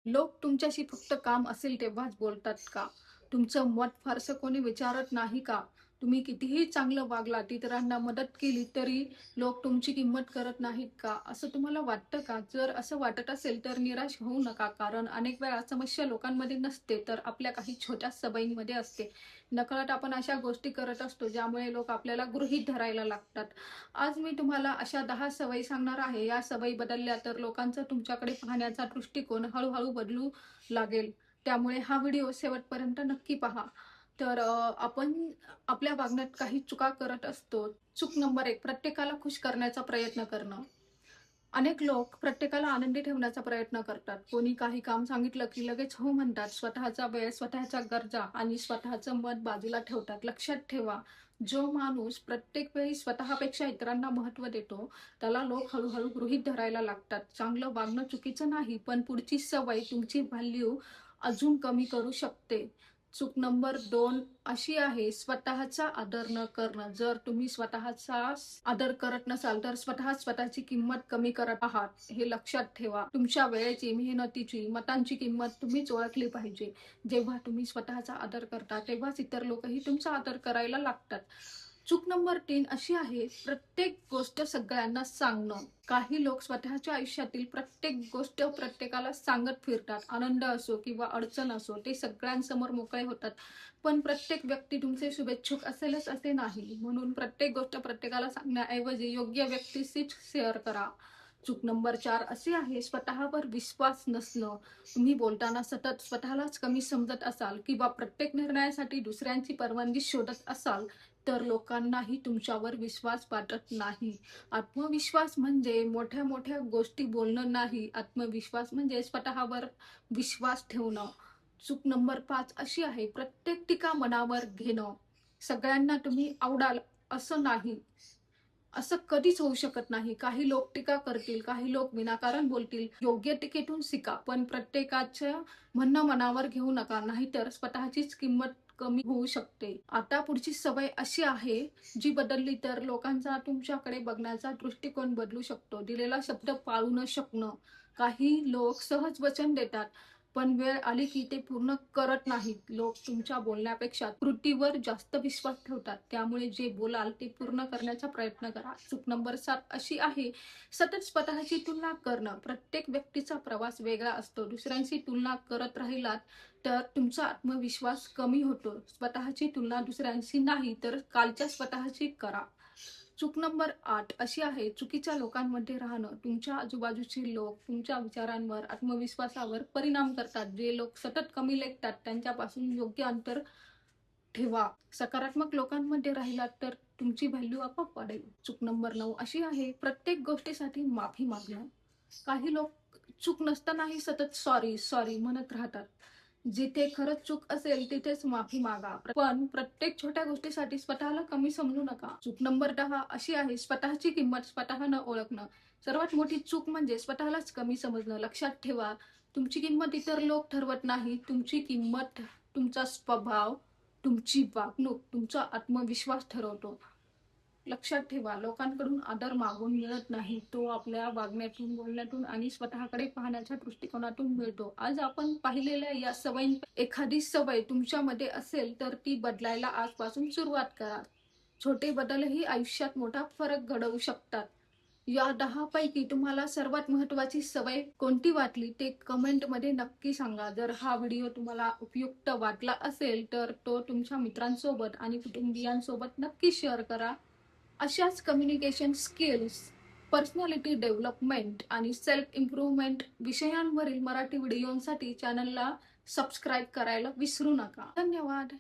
लोक तुमच्याशी फक्त काम असेल तेव्हाच बोलतात का? तुमचं मत फारसं कोणी विचारत नाही का? तुम्ही कितीही चांगलं वागलात, इतरांना मदत केली तरी लोक तुमची किंमत करत नाहीत का? असं तुम्हाला वाटतं का? जर असं वाटत असेल तर निराश होऊ नका. कारण अनेक वेळा समस्या लोकांमध्ये नसते, तर आपल्या काही छोट्या सवयींमध्ये असते. नकळत आपण अशा गोष्टी करत असतो, ज्यामुळे लोक आपल्याला गृहीत धरायला लागतात. आज मी तुम्हाला अशा 10 सवयी सांगणार आहे. या सवयी बदलल्या तर लोकांचा तुमच्याकडे पाहण्याचा दृष्टिकोन हळू-हळू बदलू लागेल. त्यामुळे हा व्हिडिओ शेवटपर्यंत नक्की पहा. तर आपण आपल्या वागण्यात काही चुका करत असतो. चूक नंबर 1, प्रत्येकाला खुश करण्याचा प्रयत्न करणं. अनेक लोक प्रत्येकाला आनंदी ठेवण्याचा प्रयत्न करतात. कोणी काही काम सांगितलं की लगेच हो म्हणतात. स्वतःचा वेळ, स्वतःच्या गरजा आणि स्वतःचं मत बाजूला ठेवतात. लक्षात ठेवा, जो माणूस प्रत्येक वेळी स्वतःपेक्षा इतरांना महत्त्व देतो, त्याला लोक हळू गृहीत धरायला लागतात. चांगलं वागणं चुकीचं नाही, पण पुढची सवय तुमची व्हॅल्यू अजून कमी करू शकते. चूक नंबर 2 अशी आहे, स्वतःचा आदर न करणं. जर तुम्ही स्वतःचा आदर करत नसाल, तर स्वतःची किंमत कमी करत आहात, हे लक्षात ठेवा. तुमच्या वेळेची, मेहनतीची, मतांची किंमत तुम्हीच ओळखली पाहिजे. जेव्हा तुम्ही स्वतःचा आदर करता, तेव्हाच इतर लोकही तुमचा आदर करायला लागतात. चूक नंबर 3 अशी आहे, प्रत्येक गोष्ट सगळ्यांना सांगणं. काही लोक स्वतःच्या आयुष्यातील प्रत्येक गोष्ट प्रत्येकाला सांगत फिरतात. आनंद असो किंवा अडचण असो, ते सगळ्यांसमोर मोकळे होतात. पण प्रत्येक व्यक्ती तुमचे शुभेच्छुक असेलच असे नाही. म्हणून प्रत्येक गोष्ट प्रत्येकाला सांगण्याऐवजी योग्य व्यक्तीशीच शेअर करा. चूक नंबर 4 अशी आहे, स्वतःवर विश्वास नसणं. तुम्ही बोलताना सतत स्वतःलाच कमी समजत असाल किंवा प्रत्येक निर्णयासाठी दुसऱ्यांची परवानगी शोधत असाल, तर लोकांनाही तुमच्यावर विश्वास वाटत नाही. आत्मविश्वास म्हणजे मोठ्या-मोठ्या गोष्टी बोलणं नाही. आत्मविश्वास म्हणजे स्वतःवर विश्वास ठेवणं. चूक नंबर 5 अशी आहे, प्रत्येक टीका मनावर घेणं. सगळ्यांना तुम्ही आवडाल असं नाही. असं कधीच होऊ शकत नाही. काही लोक टीका करतील, काही लोक विनाकारण बोलतील. योग्य टीकेतून शिका, पण प्रत्येकाचं म्हणणं मनावर घेऊ नका. नाहीतर स्वतःचीच किंमत कमी होऊ शकते. आता पुढची सवय अशी आहे, जी बदलली तर लोकांचा तुमच्याकडे बघण्याचा दृष्टिकोन बदलू शकतो. दिलेला शब्द पाळू न शकणं. काही लोक सहज वचन देतात, पण वेळ आली की ते पूर्ण करत नाहीत. लोक तुमच्या बोलण्यापेक्षा कृतीवर जास्त विश्वास ठेवतात. त्यामुळे जे बोलाल ते पूर्ण करण्याचा प्रयत्न करा. चूक नंबर 7 अशी आहे, सतत स्वतःची तुलना करणं. प्रत्येक व्यक्तीचा प्रवास वेगळा असतो. दुसऱ्यांशी तुलना करत राहिलात तर तुमचा आत्मविश्वास कमी होतो. स्वतःची तुलना दुसऱ्यांशी नाही, तर कालच्या स्वतःची करा. चूक नंबर 8 अशी आहे, चुकीच्या लोकांमध्ये राहणं. तुमच्या आजूबाजूचे लोक तुमच्या विचारांवर, आत्मविश्वासावर परिणाम करतात. जे लोक सतत कमी लेखतात, त्यांच्यापासून योग्य अंतर ठेवा. सकारात्मक लोकांमध्ये राहिलात तर तुमची व्हॅल्यू आपोआप वाढेल. चूक नंबर 9 अशी आहे, प्रत्येक गोष्टीसाठी माफी मागणं. काही लोक चूक नसतानाही सतत सॉरी, सॉरी म्हणत राहतात. जिथे खरंच चूक असेल तिथेच माफी मागा. पण प्रत्येक छोट्या गोष्टीसाठी स्वतःला कमी समजू नका. चूक नंबर 10 अशी आहे, स्वतःची किंमत स्वतःनं ओळखणं. सर्वात मोठी चूक म्हणजे स्वतःलाच कमी समजणं. लक्षात ठेवा, तुमची किंमत इतर लोक ठरवत नाही. तुमची किंमत तुमचा स्वभाव, तुमची वागणूक, तुमचा आत्मविश्वास ठरवतो. लक्षात ठेवा, लोकांकडून आदर मागून मिळत नाही. तो आपल्या वागण्यातून, बोलण्यातून आणि स्वतःकडे पाहण्याच्या दृष्टिकोनातून मिळतो. आज आपण पाहिलेल्या या सवयींपैकी एखादी सवय तुमच्यामध्ये असेल, तर ती बदलायला आजपासून सुरुवात करा. छोटे बदलही आयुष्यात मोठा फरक घडवू शकतात. या 10 पैकी तुम्हाला सर्वात महत्त्वाची सवय कोणती वाटली ते कमेंटमध्ये नक्की सांगा. जर हा व्हिडिओ तुम्हाला उपयुक्त वाटला असेल, तर तो तुमच्या मित्रांसोबत आणि कुटुंबियांसोबत नक्की शेअर करा. अशाच कम्युनिकेशन स्किल्स, पर्सनॅलिटी डेव्हलपमेंट आणि सेल्फ इम्प्रूव्हमेंट विषयांवरील मराठी व्हिडिओंसाठी चॅनलला सबस्क्राईब करायला विसरू नका. धन्यवाद.